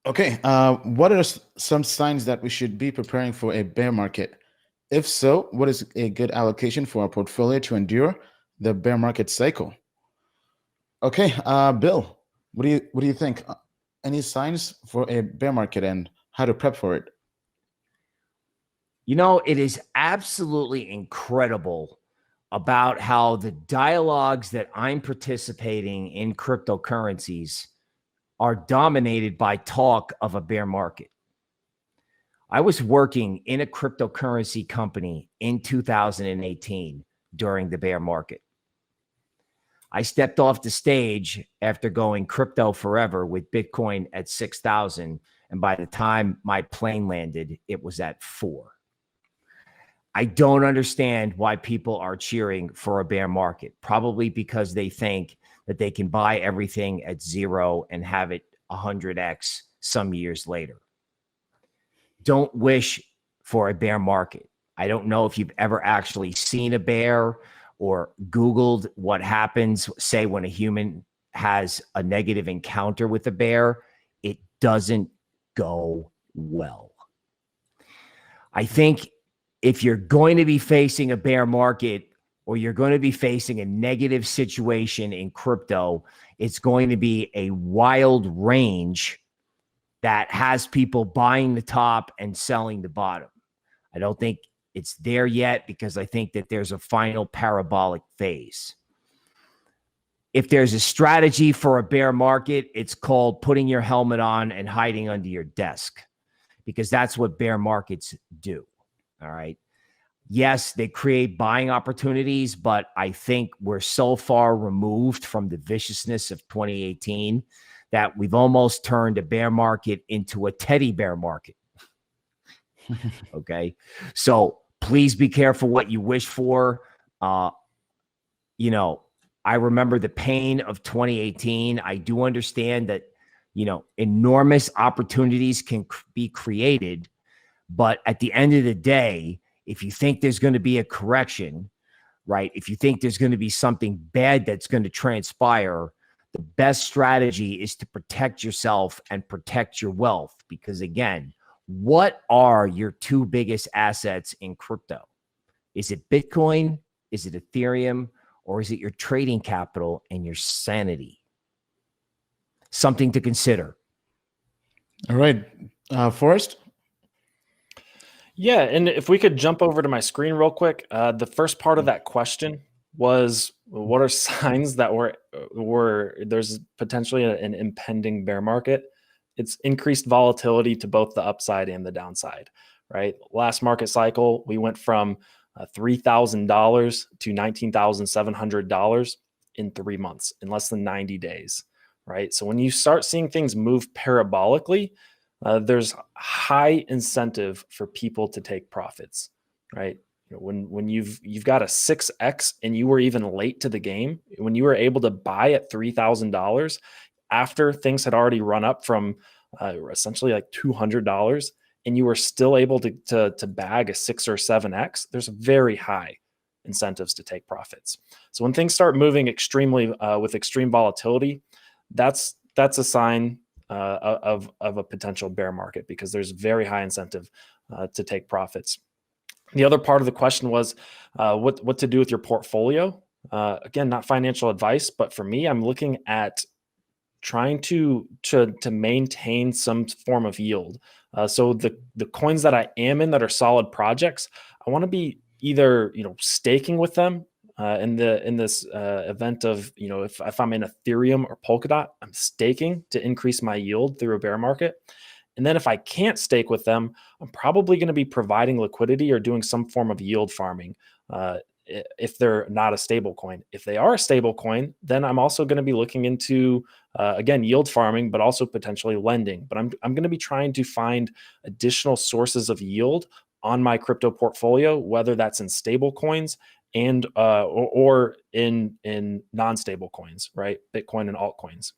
Okay. What are some signs that we should be preparing for a bear market? If so, what is a good allocation for our portfolio to endure the bear market cycle? Okay, Bill, what do you think? Any signs for a bear market and how to prep for it? It is absolutely incredible about how the dialogues that I'm participating in cryptocurrencies are dominated by talk of a bear market. I was working in a cryptocurrency company in 2018 during the bear market. I stepped off the stage after going crypto forever with Bitcoin at 6,000. And by the time my plane landed, it was at 4. I don't understand why people are cheering for a bear market, probably because they think that they can buy everything at 0 and have it 100x some years later. Don't wish for a bear market. I don't know if you've ever actually seen a bear or Googled what happens, say, when a human has a negative encounter with a bear. It doesn't go well. I think if you're going to be facing a bear market or you're going to be facing a negative situation in crypto, it's going to be a wild range that has people buying the top and selling the bottom. I don't think it's there yet because I think that there's a final parabolic phase. If there's a strategy for a bear market, it's called putting your helmet on and hiding under your desk, because that's what bear markets do. All right. Yes, they create buying opportunities, but I think we're so far removed from the viciousness of 2018 that we've almost turned a bear market into a teddy bear market. Okay. So please be careful what you wish for. I remember the pain of 2018. I do understand that, enormous opportunities can be created. But at the end of the day, if you think there's going to be a correction, right? If you think there's going to be something bad that's going to transpire, the best strategy is to protect yourself and protect your wealth. Because again, what are your two biggest assets in crypto? Is it Bitcoin? Is it Ethereum? Or is it your trading capital and your sanity? Something to consider. All right, Forrest. Yeah, and if we could jump over to my screen real quick, the first part of that question was, what are signs that there's potentially an impending bear market? It's increased volatility to both the upside and the downside, right? Last market cycle, we went from $3,000 to $19,700 in 3 months, in less than 90 days, right? So when you start seeing things move parabolically, there's high incentive for people to take profits, right? When you've got a 6x and you were even late to the game, when you were able to buy at $3,000 after things had already run up from essentially like $200, and you were still able to bag a 6 or 7x, there's very high incentives to take profits. So when things start moving extremely with extreme volatility, that's a sign of a potential bear market, because there's very high incentive to take profits. The other part of the question was what to do with your portfolio. Again, not financial advice, but for me, I'm looking at trying to maintain some form of yield. So the coins that I am in that are solid projects, I want to be either staking with them. In this event of, if I'm in Ethereum or Polkadot, I'm staking to increase my yield through a bear market. And then if I can't stake with them, I'm probably going to be providing liquidity or doing some form of yield farming if they're not a stable coin. If they are a stable coin, then I'm also going to be looking into, again, yield farming, but also potentially lending. But I'm going to be trying to find additional sources of yield on my crypto portfolio, whether that's in stable coins and or in non-stable coins, right? Bitcoin and altcoins,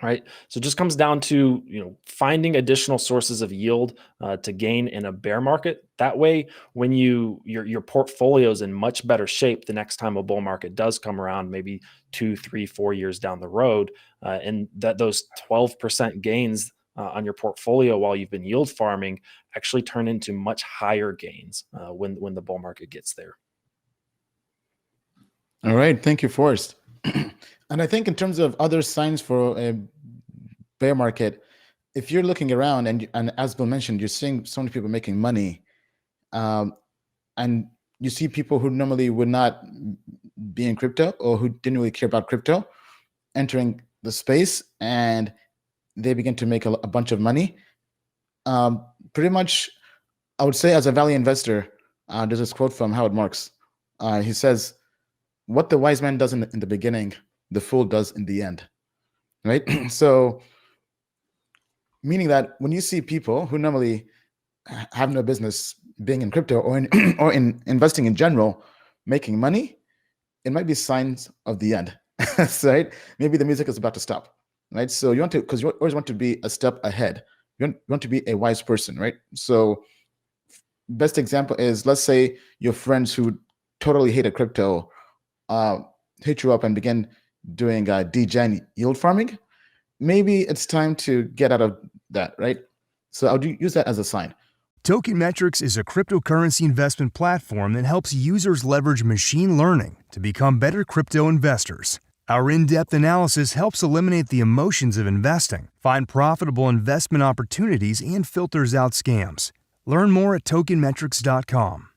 right? So it just comes down to finding additional sources of yield to gain in a bear market. That way, when your portfolio is in much better shape the next time a bull market does come around, maybe 2, 3, 4 years down the road, and that those 12% gains on your portfolio while you've been yield farming actually turn into much higher gains when the bull market gets there. All right. Thank you, Forrest. And I think in terms of other signs for a bear market, if you're looking around and as Bill mentioned, you're seeing so many people making money, and you see people who normally would not be in crypto or who didn't really care about crypto entering the space, and they begin to make a bunch of money. Pretty much, I would say as a value investor, there's this quote from Howard Marks. He says, "What the wise man does in the beginning, the fool does in the end." Right? So, meaning that when you see people who normally have no business being in crypto or in or in investing in general, making money, it might be signs of the end. Right? Maybe the music is about to stop. Right? So you want to, because you always want to be a step ahead. You want to be a wise person, right? So best example is, let's say your friends who totally hated crypto hit you up and begin doing degen yield farming. Maybe it's time to get out of that, right? So I'll use that as a sign. Token Metrics is a cryptocurrency investment platform that helps users leverage machine learning to become better crypto investors. Our in-depth analysis helps eliminate the emotions of investing, find profitable investment opportunities, and filters out scams. Learn more at tokenmetrics.com.